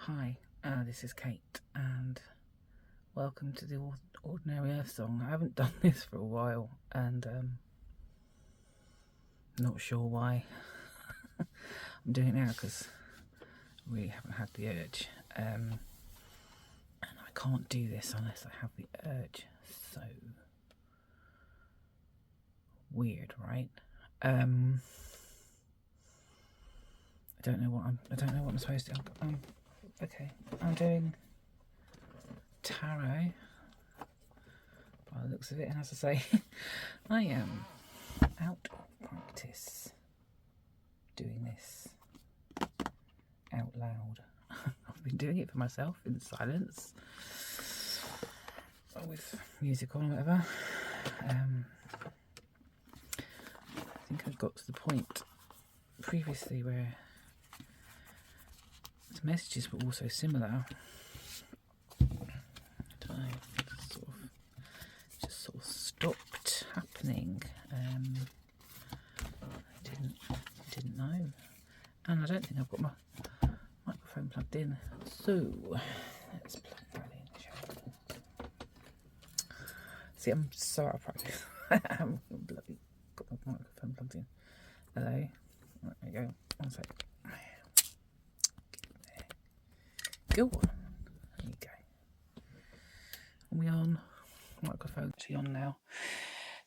Hi, this is Kate, and welcome to the Ordinary Earth Song. I haven't done this for a while, and not sure why. I'm doing it now because I really haven't had the urge, and I can't do this unless I have the urge. So weird, right? I don't know what I'm supposed to. Okay, I'm doing tarot by the looks of it, and as I say, I am out of practice doing this out loud. I've been doing it for myself in silence or with music on or whatever. I think I've got to the point previously where the messages were also similar. I don't know, just sort of stopped happening. I didn't know, and I don't think I've got my microphone plugged in. So let's plug that in, shall we? See, I'm so out of practice. I haven't bloody got my microphone plugged in. Hello. Right, there you go. One sec. Go on. There you go. Are we on? Microphone actually on now.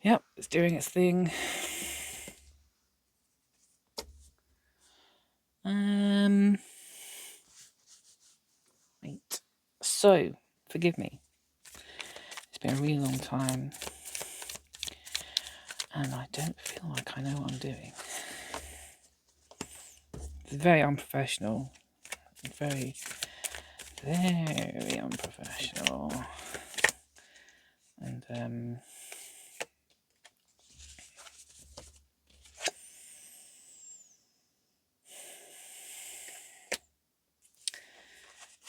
Yep, it's doing its thing. Right. So, forgive me. It's been a really long time, and I don't feel like I know what I'm doing. It's very unprofessional. Very, very unprofessional. And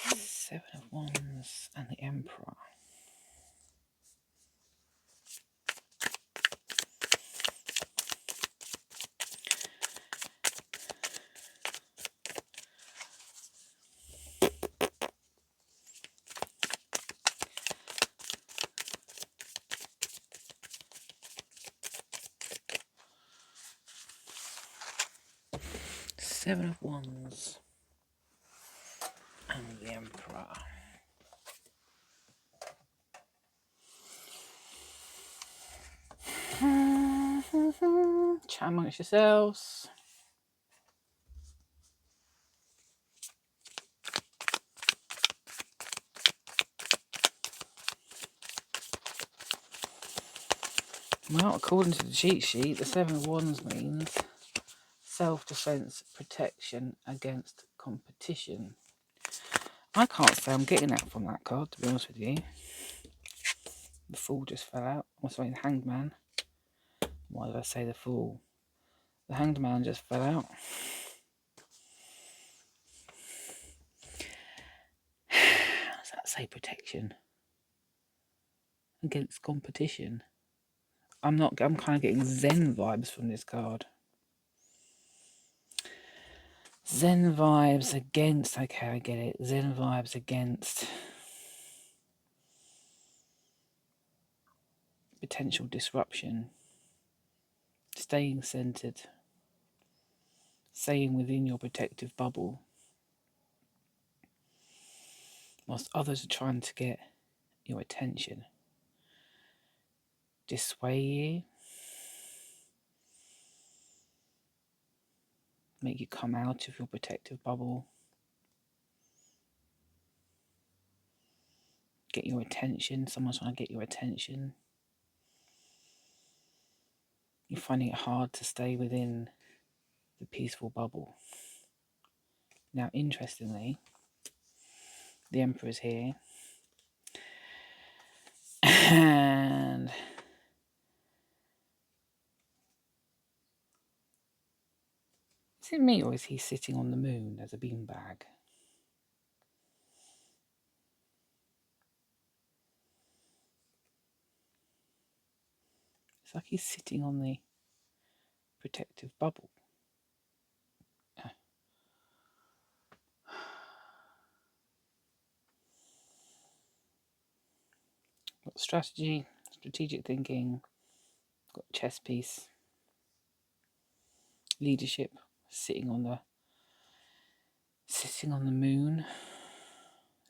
7 of Wands and the Emperor. Seven of Wands and the Emperor. Chat amongst yourselves. Well, according to the cheat sheet, the Seven of Wands means self-defense, protection against competition. I can't say I'm getting that from that card, to be honest with you. The Fool just fell out. Oh, sorry, the Hanged Man. Why did I say the Fool? The Hanged Man just fell out. How does that say protection against competition? I'm kind of getting Zen vibes from this card. Zen vibes against, okay, I get it. Zen vibes against potential disruption. Staying centered. Staying within your protective bubble. Whilst others are trying to get your attention. Dissuade you. Make you come out of your protective bubble. Get your attention. Someone's trying to get your attention. You're finding it hard to stay within the peaceful bubble. Now, interestingly, the Emperor's here. And is it me or is he sitting on the moon as a beanbag? It's like he's sitting on the protective bubble. strategy, strategic thinking, got chess piece, leadership, sitting on the moon,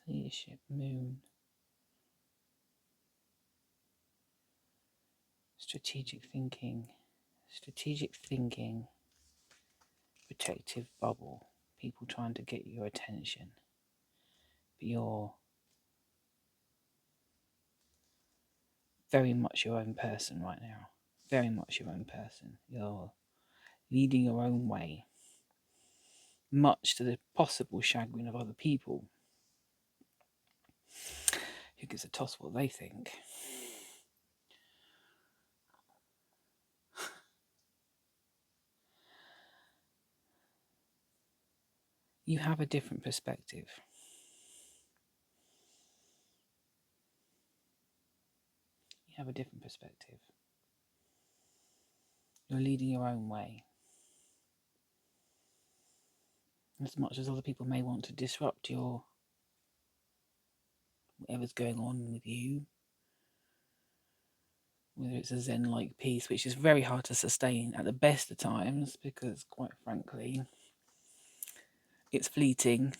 leadership, moon, strategic thinking, protective bubble, people trying to get your attention, but you're very much your own person right now, very much your own person. You're leading your own way, much to the possible chagrin of other people. Who gives a toss what they think? You have a different perspective. You have a different perspective. You're leading your own way. As much as other people may want to disrupt your whatever's going on with you, whether it's a Zen-like peace, which is very hard to sustain at the best of times, because quite frankly, it's fleeting.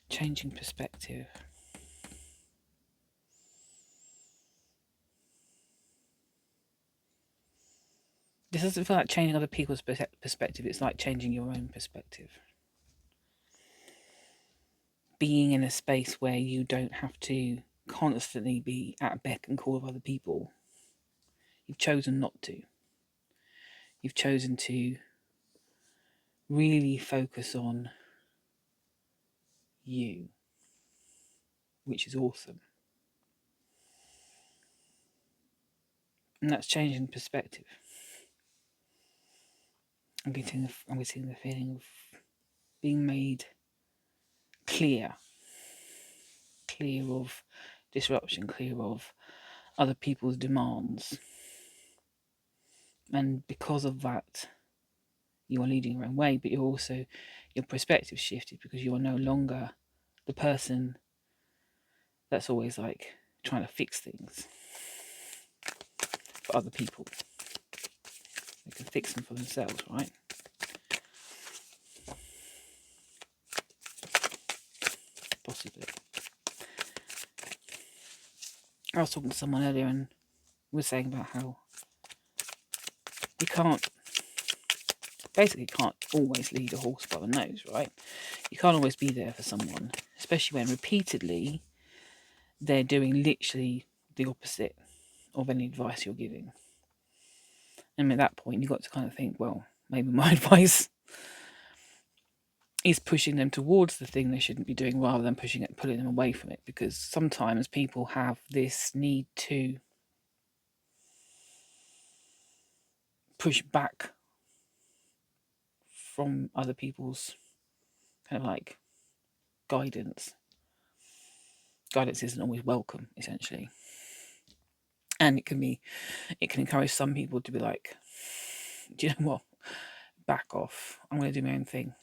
Changing perspective. This doesn't feel like changing other people's perspective. It's like changing your own perspective. Being in a space where you don't have to constantly be at beck and call of other people. You've chosen not to. You've chosen to really focus on you, which is awesome. And that's changing perspective. I'm getting the feeling of being made clear of disruption, clear of other people's demands. And because of that, you are leading your own way, but you're also, your perspective shifted, because you are no longer the person that's always like trying to fix things for other people. They can fix them for themselves, right? Possibly. I was talking to someone earlier and was saying about how you can't always lead a horse by the nose, right? You can't always be there for someone, especially when repeatedly they're doing literally the opposite of any advice you're giving. And at that point, you've got to kind of think, well, maybe my advice is pushing them towards the thing they shouldn't be doing, rather than pulling them away from it. Because sometimes people have this need to push back from other people's kind of like guidance. Guidance isn't always welcome, essentially. And it can encourage some people to be like, do you know what? Back off. I'm going to do my own thing.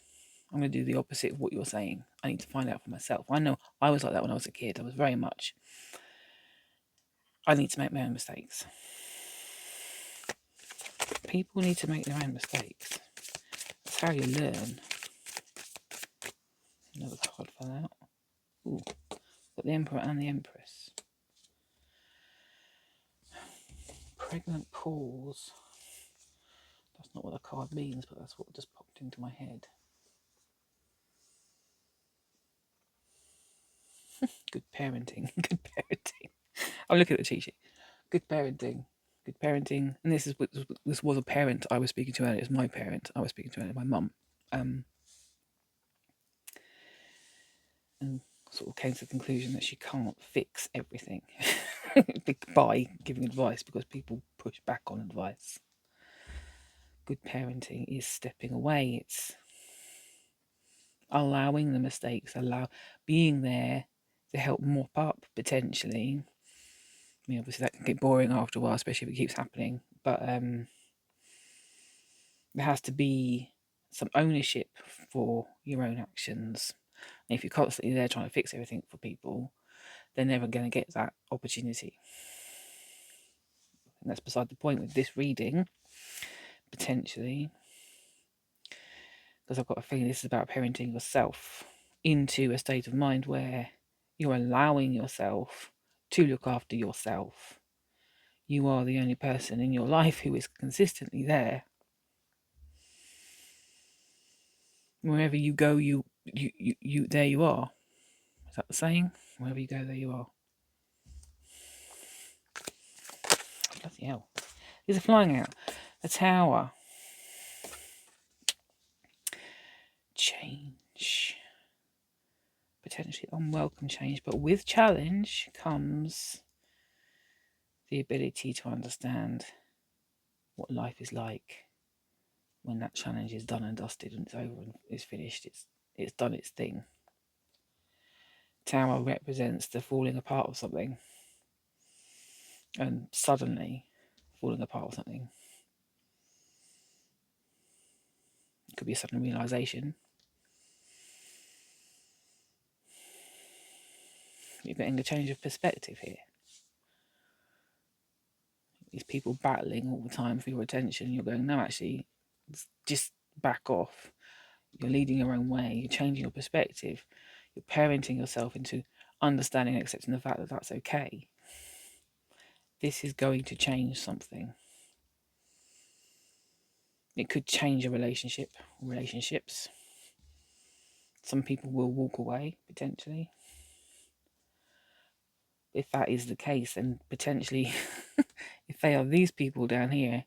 I'm going to do the opposite of what you're saying. I need to find out for myself. I know I was like that when I was a kid. I was very much, I need to make my own mistakes. People need to make their own mistakes. That's how you learn. Another card fell out. Ooh, got the Emperor and the Empress. Pregnant pause. That's not what the card means, but that's what just popped into my head. Good parenting. Good parenting. I'll look at the cheat sheet. Good parenting. Good parenting. And this was a parent I was speaking to earlier. It's my parent I was speaking to earlier, my mum. And sort of came to the conclusion that she can't fix everything by giving advice, because people push back on advice. Good parenting is stepping away. It's allowing the mistakes, being there to help mop up, potentially. I mean, obviously that can get boring after a while, especially if it keeps happening. But there has to be some ownership for your own actions, And if you're constantly there trying to fix everything for people, they're never going to get that opportunity. And that's beside the point with this reading, potentially, because I've got a feeling this is about parenting yourself into a state of mind where you're allowing yourself to look after yourself. You are the only person in your life who is consistently there. Wherever you go, you there you are. Is that the saying? Wherever you go, there you are. Bloody hell. These are flying out. The Tower. Change. Potentially unwelcome change, but with challenge comes the ability to understand what life is like when that challenge is done and dusted and it's over and it's finished. It's done its thing. Tower represents the falling apart of something, and suddenly falling apart of something. It could be a sudden realization. You're getting a change of perspective here. These people battling all the time for your attention. You're going, no, actually, just back off. You're leading your own way. You're changing your perspective. You're parenting yourself into understanding and accepting the fact that that's okay. This is going to change something. It could change a relationship, relationships. Some people will walk away, potentially. If that is the case, then potentially, if they are these people down here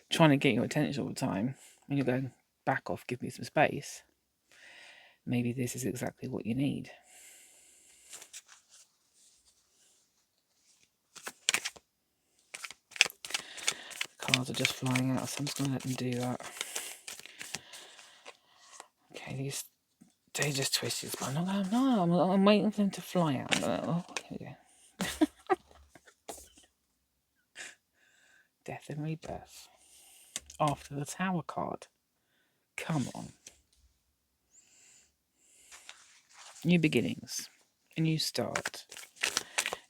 trying to get your attention all the time, and you're going, back off, give me some space, maybe this is exactly what you need. The cards are just flying out, so I'm just going to let them do that. Okay, they just twisted, but I'm waiting for them to fly out. Oh, here we go. Death and rebirth. After the Tower card. Come on. New beginnings. A new start.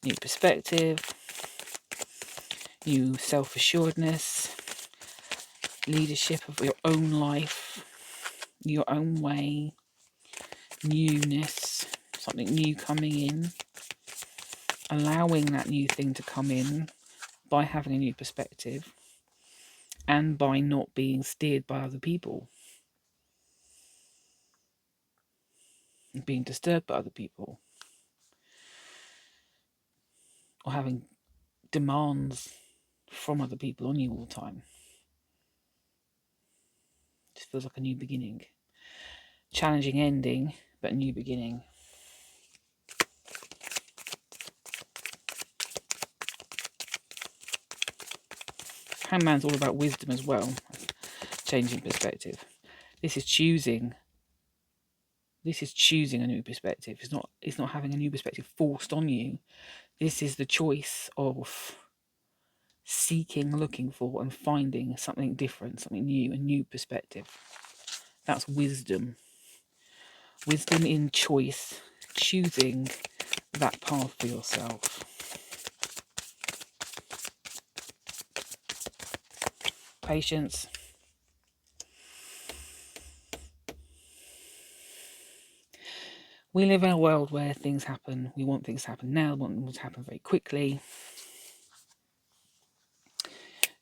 New perspective. New self-assuredness. Leadership of your own life. Your own way. Newness. Something new coming in. Allowing that new thing to come in by having a new perspective and by not being steered by other people, being disturbed by other people, or having demands from other people on you all the time. It just feels like a new beginning. Challenging ending, but a new beginning. Hangman's all about wisdom as well. Changing perspective. This is choosing a new perspective. It's not having a new perspective forced on you. This is the choice of seeking, looking for, and finding something different, something new, a new perspective. That's wisdom. Wisdom in choice, choosing that path for yourself. Patience. We live in a world where things happen. We want things to happen now. We want them to happen very quickly.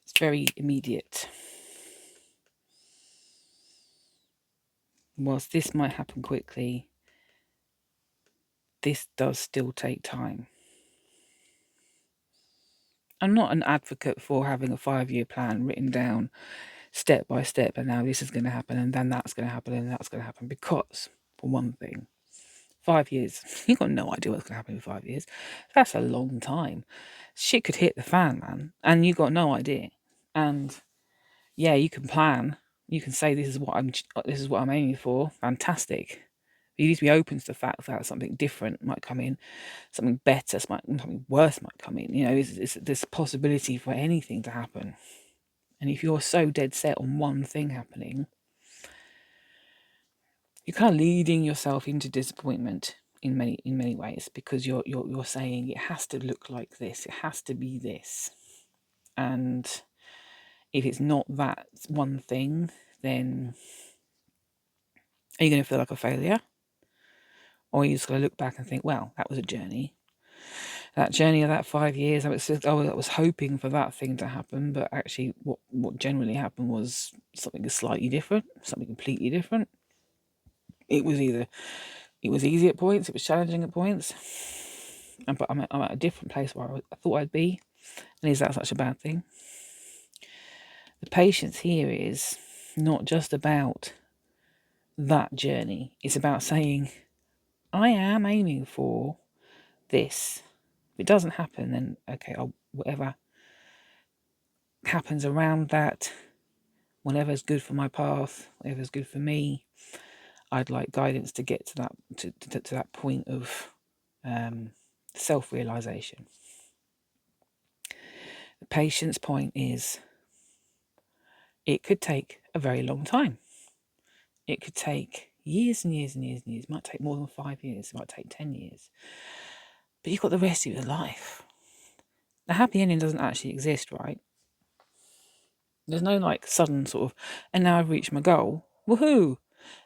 It's very immediate. Whilst this might happen quickly, this does still take time. I'm not an advocate for having a 5-year plan written down step by step, and now this is going to happen, and then that's going to happen, and that's going to happen, because, for one thing, 5 years, you've got no idea what's going to happen in 5 years. That's a long time. Shit could hit the fan, man, and you've got no idea. And yeah, you can plan. You can say this is what I'm aiming for. Fantastic. But you need to be open to the fact that something different might come in, something better, something worse might come in. You know, it's this possibility for anything to happen. And if you're so dead set on one thing happening, you're kind of leading yourself into disappointment in many ways, because you're saying it has to look like this, it has to be this, and if it's not that one thing, then are you going to feel like a failure, or are you just going to look back and think, well, that was a journey. That journey of that 5 years, I was hoping for that thing to happen, but actually what generally happened was something slightly different, something completely different. It was easy at points, it was challenging at points, but I'm at a different place where I thought I'd be. And is that such a bad thing? The patience here is not just about that journey. It's about saying, I am aiming for this. If it doesn't happen, then okay, whatever happens around that, whatever's good for my path, whatever's good for me, I'd like guidance to get to that to that point of self-realization. The patience point is, it could take a very long time. It could take years and years and years and years. It might take more than 5 years. It might take 10 years. But you've got the rest of your life. The happy ending doesn't actually exist, right? There's no like sudden sort of, and now I've reached my goal. Woohoo!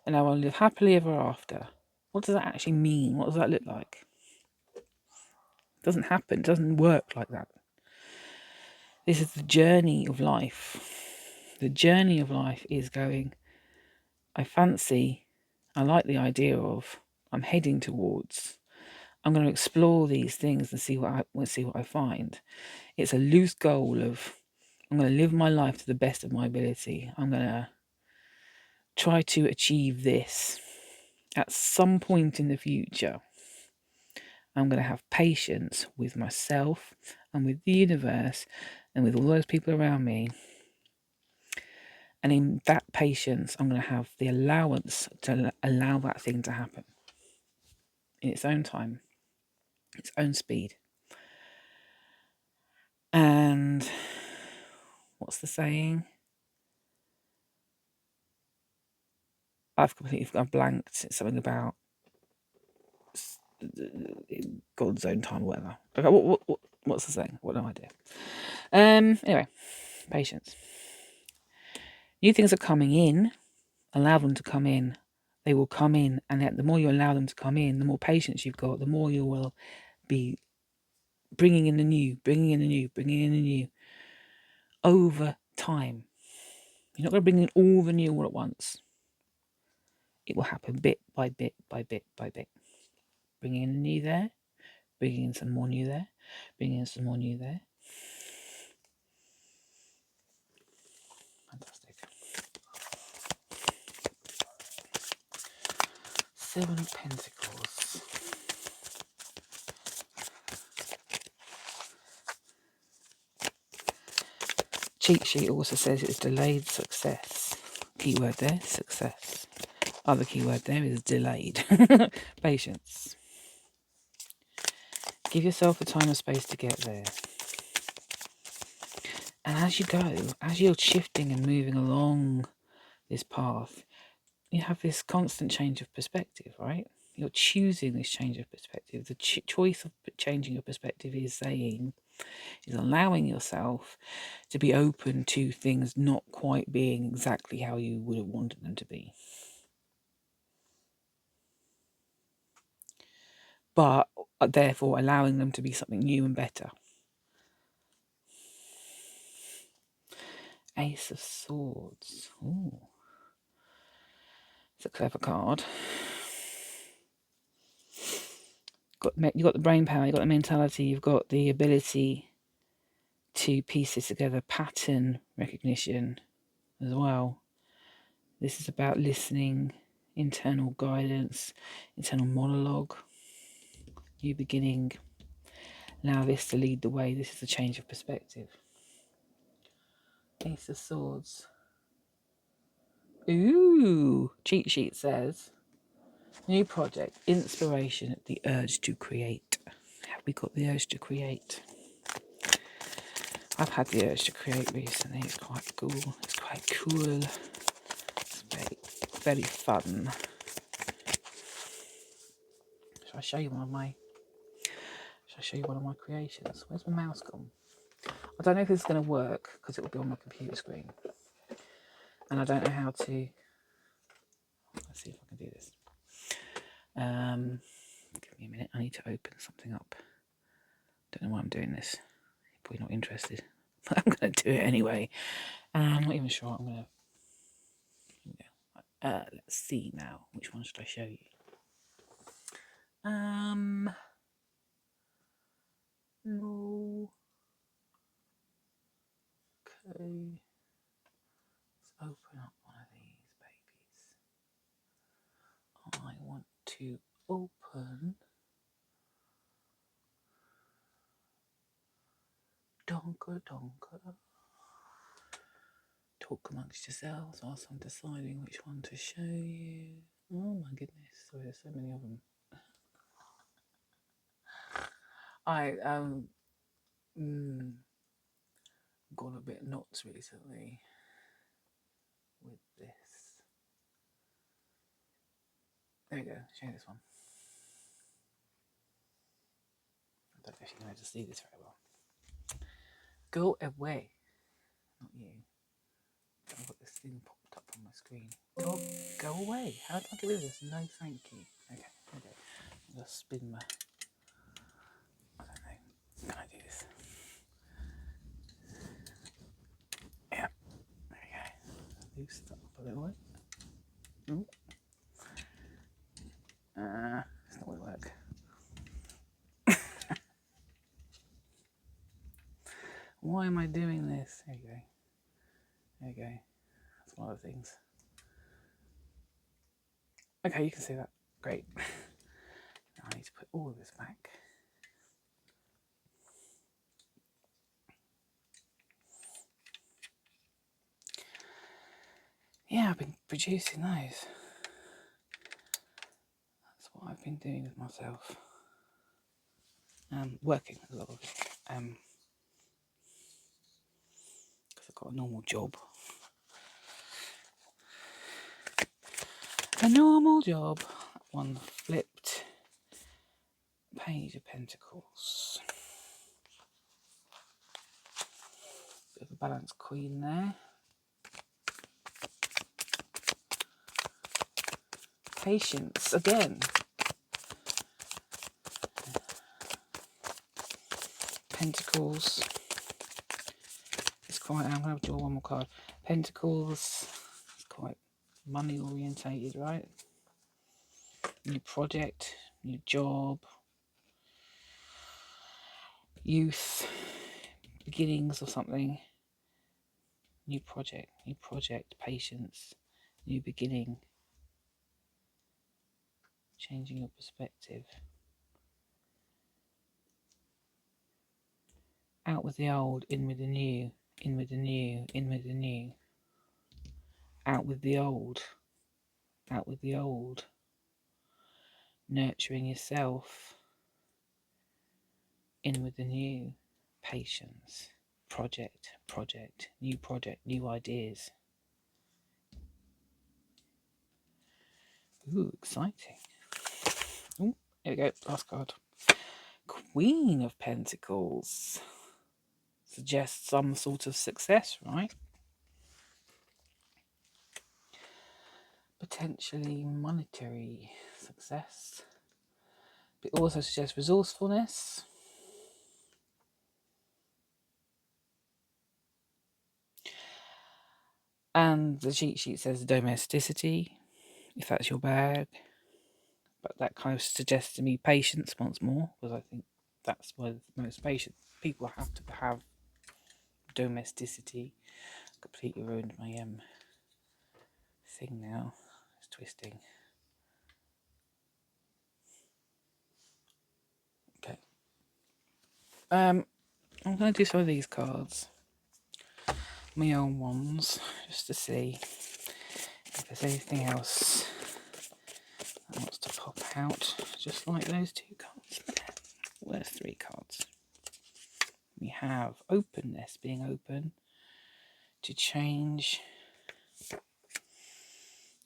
And now I'll live happily ever after. What does that actually mean? What does that look like? It doesn't happen. It doesn't work like that. This is the journey of life. The journey of life is going, I like the idea of, I'm heading towards, I'm going to explore these things and see what I find. It's a loose goal of, I'm going to live my life to the best of my ability. I'm going to try to achieve this at some point in the future. I'm going to have patience with myself and with the universe and with all those people around me. And in that patience, I'm going to have the allowance to allow that thing to happen in its own time, its own speed. And what's the saying? I've blanked. It's something about God's own time or whatever. Okay, what's the saying? What no idea. Anyway, patience. New things are coming in. Allow them to come in. They will come in, and the more you allow them to come in, the more patience you've got, the more you will be bringing in the new over time. You're not going to bring in all the new all at once. It will happen bit by bit by bit by bit. Bringing in the new there, bringing in some more new there, bringing in some more new there. Fantastic. 7 of Pentacles. Cheat sheet also says it's delayed success. Keyword there, success. Other keyword there is delayed. Patience. Give yourself the time and space to get there. And as you go, as you're shifting and moving along this path, you have this constant change of perspective, right? You're choosing this change of perspective. The choice of changing your perspective is allowing yourself to be open to things not quite being exactly how you would have wanted them to be. But therefore allowing them to be something new and better. Ace of Swords. Ooh. It's a clever card. You've got the brain power, you've got the mentality, you've got the ability to piece this together, pattern recognition as well. This is about listening, internal guidance, internal monologue, new beginning. Allow this to lead the way. This is a change of perspective. Ace of Swords. Ooh, cheat sheet says, new project, inspiration, the urge to create. Have we got the urge to create? I've had the urge to create recently. It's quite cool. It's very, very fun. Shall I show you one of my creations? Where's my mouse gone? I don't know if this is going to work because it will be on my computer screen, and I don't know how to. Let's see if I can do this. Give me a minute. I need to open something up. Don't know why I'm doing this. You're probably not interested, but I'm going to do it anyway. I'm not even sure what I'm going to. Let's see now. Which one should I show you? No. Okay. Let's open up one of these babies. I want to open Donka Donka. Talk amongst yourselves whilst I'm deciding which one to show you. Oh my goodness, sorry, there's so many of them. I got a bit nuts recently with this. There we go, show you this one. I don't know if you're going to see this very well. Go away. Not you. I've got this thing popped up on my screen. Go away. How do I get rid of this? No, thank you. Okay. I'm going to spin my... I don't know. Can I do this? Yeah. There we go. Loosen that up a little bit. Ooh. It's not going to work. Why am I doing this? There you go. There you go. That's one of the things. Okay, you can see that. Great. Now I need to put all of this back. Yeah, I've been producing those. That's what I've been doing with myself. Working a lot of it. Because I've got a normal job. A normal job. One flipped. Page of Pentacles. Bit of a balanced queen there. Patience again. Pentacles. It's quite, I'm going to draw one more card. Pentacles. It's quite money orientated, right? New project, new job, youth, beginnings of something. New project, patience, new beginning. Changing your perspective. Out with the old, in with the new, in with the new, in with the new. Out with the old, out with the old. Nurturing yourself, in with the new. Patience, project, new ideas. Ooh, exciting. Ooh, here we go, last card. Queen of Pentacles. Suggests some sort of success, right? Potentially monetary success. But it also suggests resourcefulness. And the cheat sheet says domesticity, if that's your bag. But that kind of suggests to me patience once more, because I think that's where most patient people have to have domesticity. Completely ruined my thing now. It's twisting. Okay. I'm going to do some of these cards. My own ones, just to see if there's anything else that wants to pop out, just like those two cards there. Well, there's three cards. We have openness, being open to change,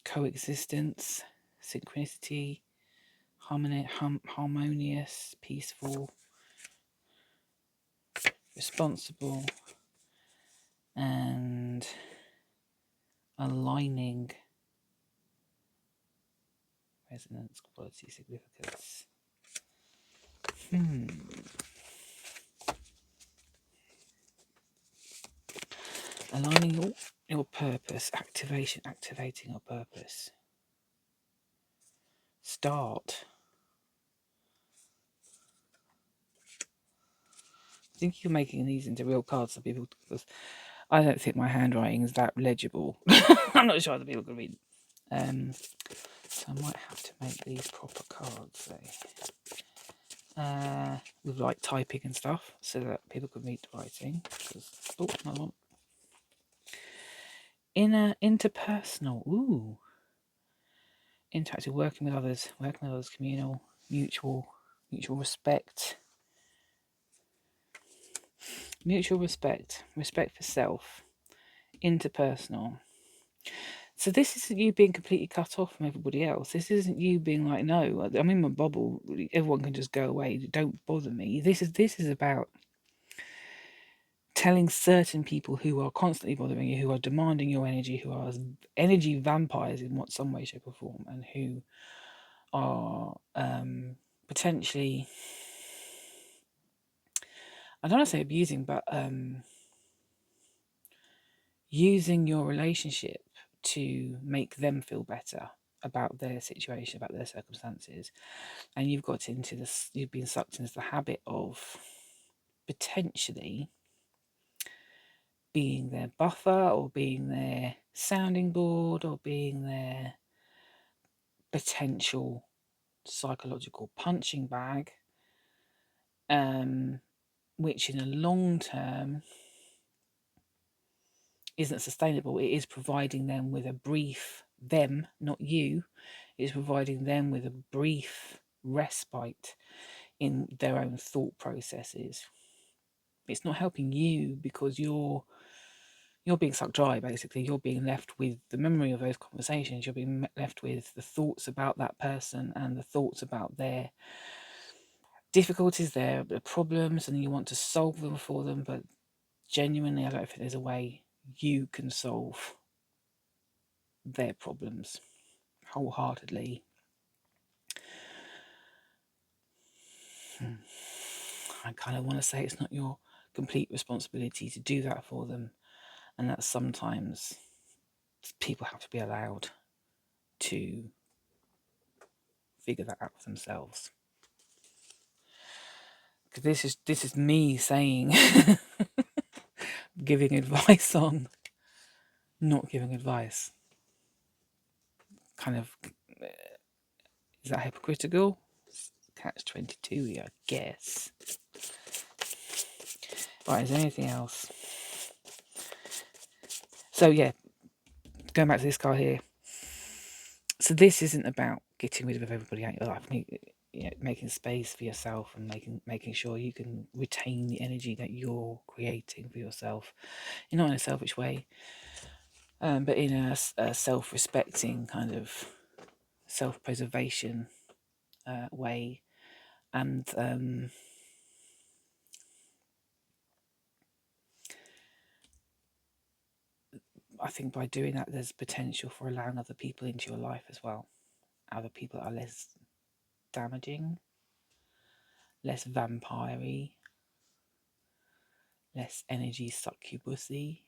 coexistence, synchronicity, harmonious, peaceful, responsible, and aligning resonance, quality, significance. Aligning your purpose, activating your purpose. Start. I think you're making these into real cards for people, because I don't think my handwriting is that legible. I'm not sure other people can read. So I might have to make these proper cards, with like typing and stuff, so that people can read the writing. Oh, another one. Interpersonal. Ooh. Interactive, working with others, communal, mutual respect. Mutual respect for self, interpersonal. So this isn't you being completely cut off from everybody else. This isn't you being like, no, I'm in my bubble. Everyone can just go away. Don't bother me. This is about telling certain people who are constantly bothering you, who are demanding your energy, who are energy vampires in some way, shape, or form, and who are potentially, I don't want to say abusing, but using your relationship to make them feel better about their situation, about their circumstances. And you've got into this, you've been sucked into the habit of potentially being their buffer, or being their sounding board, or being their potential psychological punching bag, which in a long term isn't sustainable. It is providing them with a brief, them, not you, is providing them with a brief respite in their own thought processes. It's not helping you, because you're being sucked dry, basically. You're being left with the memory of those conversations. You're being left with the thoughts about that person and the thoughts about their difficulties, their problems, and you want to solve them for them. But genuinely, I don't think there's a way you can solve their problems wholeheartedly. I kind of want to say it's not your complete responsibility to do that for them, and that sometimes people have to be allowed to figure that out for themselves. Because this is me saying, giving advice on not giving advice. Kind of, is that hypocritical? Catch 22, I guess. Right, is there anything else? So yeah, going back to this card here. So this isn't about getting rid of everybody out of your life. Making space for yourself and making sure you can retain the energy that you're creating for yourself, not in a selfish way, but in a self-respecting kind of self-preservation way. And I think by doing that, there's potential for allowing other people into your life as well. Other people are less damaging, less vampire-y, less energy succubusy.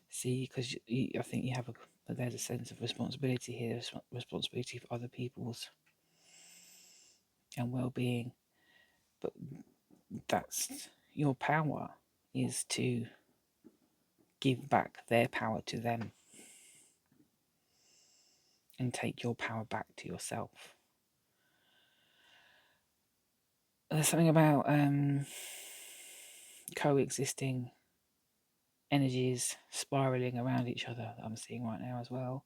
See, because I think you have there's a sense of responsibility here, responsibility for other people's and well-being. But that's your power, is to give back their power to them and take your power back to yourself. There's something about coexisting energies spiraling around each other that I'm seeing right now as well.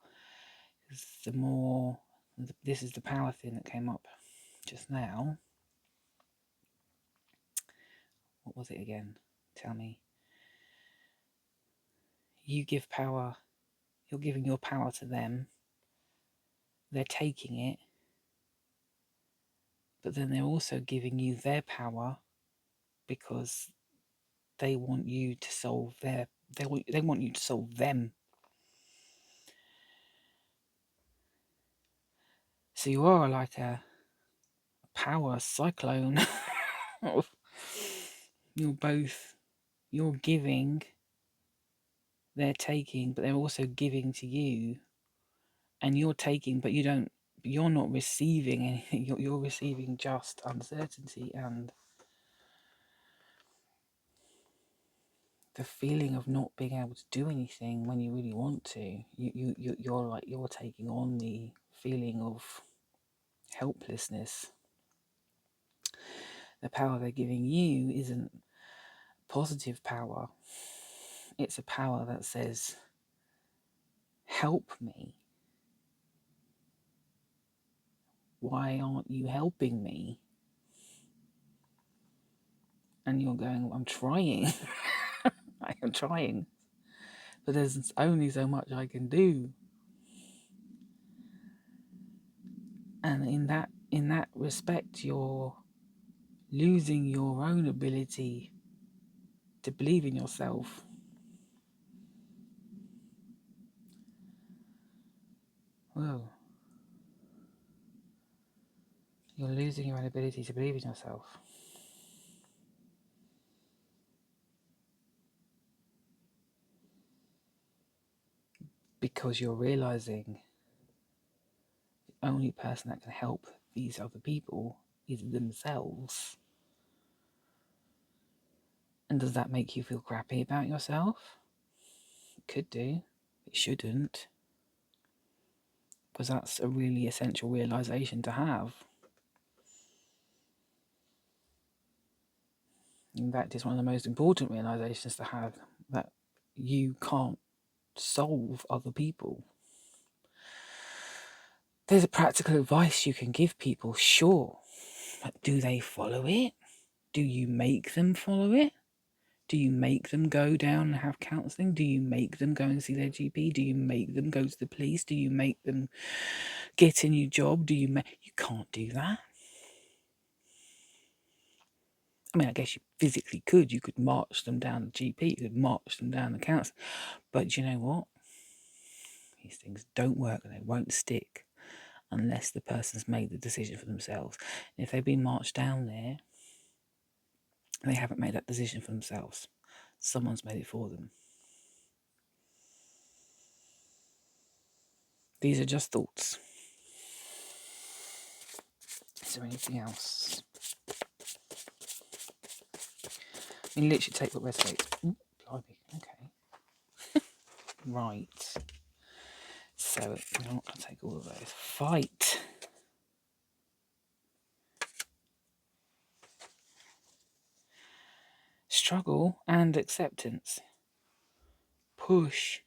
The more, this is the power thing that came up just now. What was it again? Tell me. you give power, you're giving your power to them, they're taking it, but then they're also giving you their power because they want you to solve they want you to solve them. So you are like a power cyclone. You're giving, they're taking, but they're also giving to you, and you're taking, but you're not receiving anything. You're receiving just uncertainty and the feeling of not being able to do anything when you really want to. You're taking on the feeling of helplessness. The power they're giving you isn't positive power. It's a power that says, help me. Why aren't you helping me? And you're going, I'm trying. I am trying. But there's only so much I can do. And in that respect, you're losing your own ability to believe in yourself. Whoa. You're losing your own ability to believe in yourself. Because you're realizing the only person that can help these other people is themselves. And does that make you feel crappy about yourself? It could do. It shouldn't. Because that's a really essential realization to have. And that is one of the most important realizations to have, that you can't solve other people. There's a practical advice you can give people, sure, but do they follow it? Do you make them follow it? Do you make them go down and have counselling? Do you make them go and see their GP? Do you make them go to the police? Do you make them get a new job? You can't do that. I mean, I guess you physically could. You could march them down the GP. You could march them down the council. But you know what? These things don't work and they won't stick unless the person's made the decision for themselves. And if they've been marched down there, they haven't made that decision for themselves. Someone's made it for them. These are just thoughts. Is there anything else? I mean, literally take what resonates. Ooh, blimey, okay. Right. So, you know what, I'll take all of those. Fight. Struggle and acceptance. Push.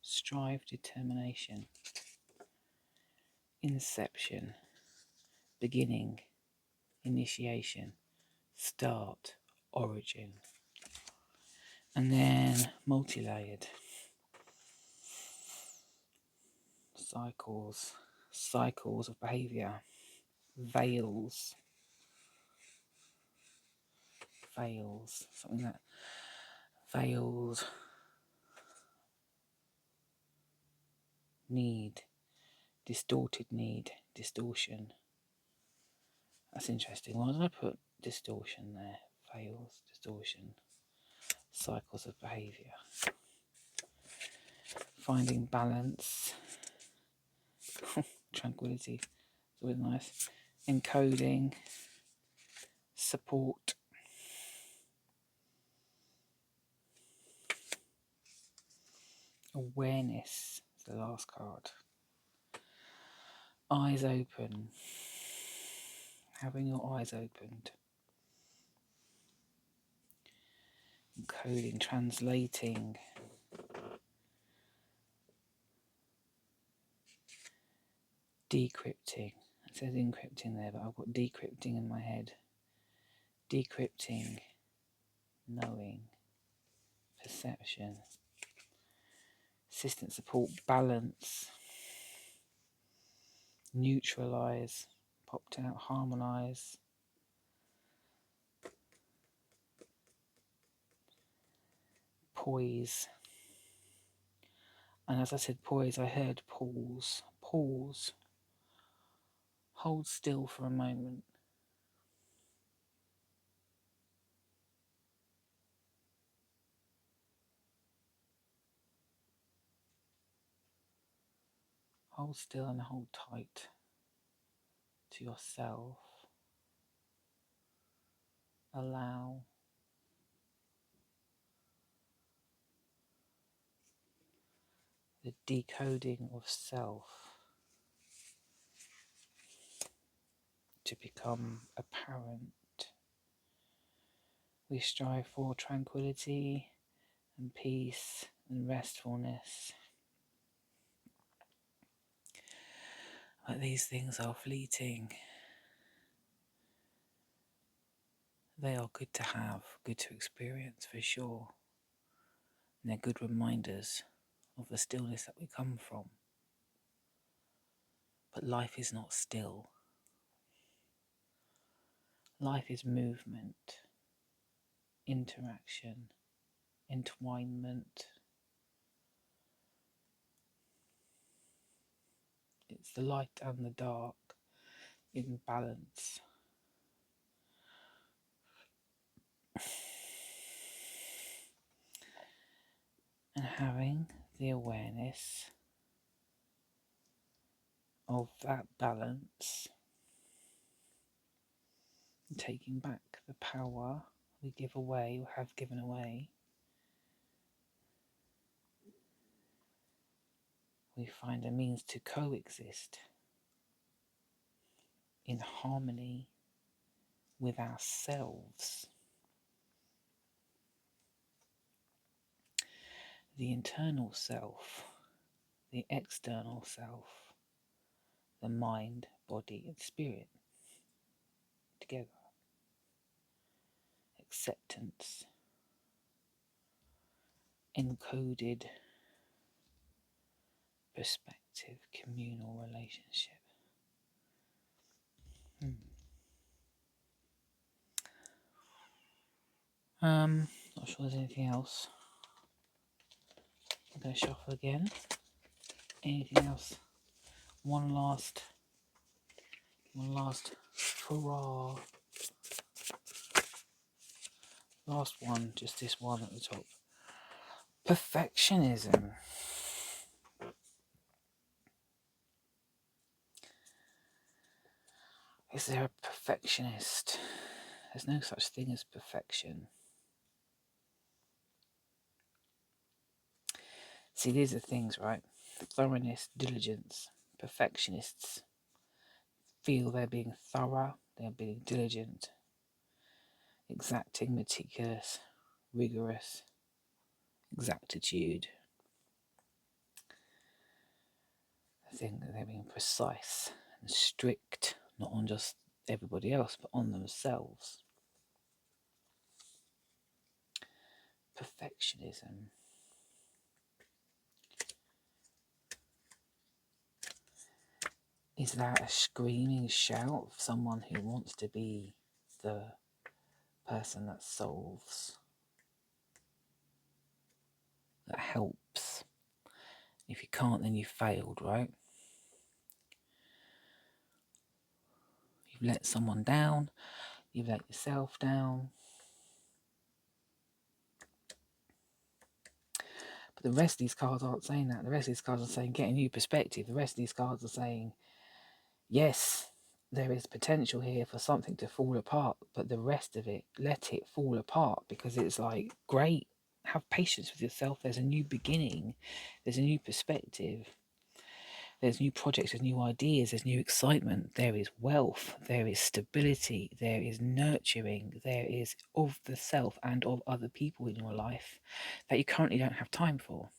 Strive, determination. Inception. Beginning. Initiation. Start. Origin. And then multi-layered. Cycles of behaviour. Veils, something that veils need, distorted need, distortion. That's interesting. Why did I put distortion there? Veils, distortion, cycles of behaviour. Finding balance, tranquility, it's always nice. Encoding, support, awareness is the last card. Eyes open, having your eyes opened. Encoding, translating. Decrypting. It says encrypting there, but I've got decrypting in my head. Decrypting, knowing, perception, assistance, support, balance, neutralize, popped out, harmonize, poise. And as I said poise, I heard pause. Pause. Hold still for a moment. Hold still and hold tight to yourself. Allow the decoding of self to become apparent. We strive for tranquility and peace and restfulness. But these things are fleeting. They are good to have, good to experience for sure. And they're good reminders of the stillness that we come from. But life is not still. Life is movement, interaction, entwinement. It's the light and the dark in balance. And having the awareness of that balance, taking back the power we give away or have given away, we find a means to coexist in harmony with ourselves. The internal self, the external self, the mind, body, and spirit together. Acceptance, encoded perspective, communal relationship. Not sure there's anything else. I'm going to shuffle again. Anything else? One last hurrah. Last one, just this one at the top. Perfectionism. Is there a perfectionist? There's no such thing as perfection. See, these are things, right? Thoroughness, diligence. Perfectionists feel they're being thorough, they're being diligent, exacting, meticulous, rigorous, exactitude. I think that they're being precise and strict, not on just everybody else, but on themselves. Perfectionism. Is that a screaming shout of someone who wants to be the person that solves, that helps? If you can't, then you failed, right? You've let someone down, you've let yourself down. But the rest of these cards aren't saying that. The rest of these cards are saying get a new perspective. The rest of these cards are saying, yes, there is potential here for something to fall apart, but the rest of it, let it fall apart, because it's like, great, have patience with yourself. There's a new beginning. There's a new perspective. There's new projects, there's new ideas, there's new excitement. There is wealth, there is stability, there is nurturing, there is of the self and of other people in your life that you currently don't have time for.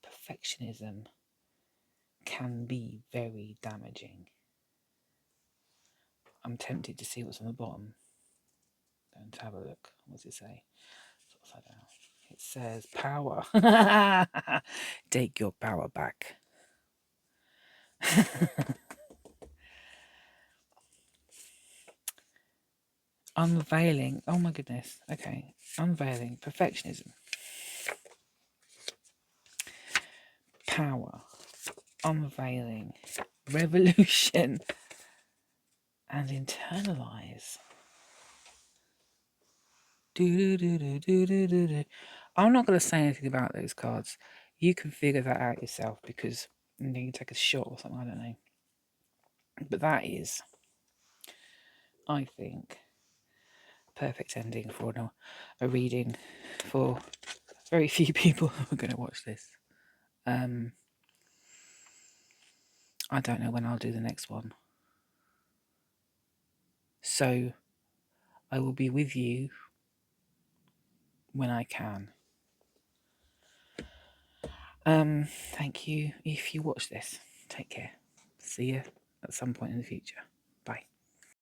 Perfectionism can be very damaging. I'm tempted to see what's on the bottom. Going to have a look. What does it say? upside down. It says power. Take your power back. Unveiling. Oh my goodness. Okay. Unveiling. Perfectionism. Power. Unveiling. Revolution. And internalize. I'm not going to say anything about those cards. You can figure that out yourself, because you can take a shot or something, I don't know. But that is, I think, perfect ending for a reading for very few people who are going to watch this. I don't know when I'll do the next one. So I will be with you when I can. Thank you if you watch this. Take care. See you at some point in the future.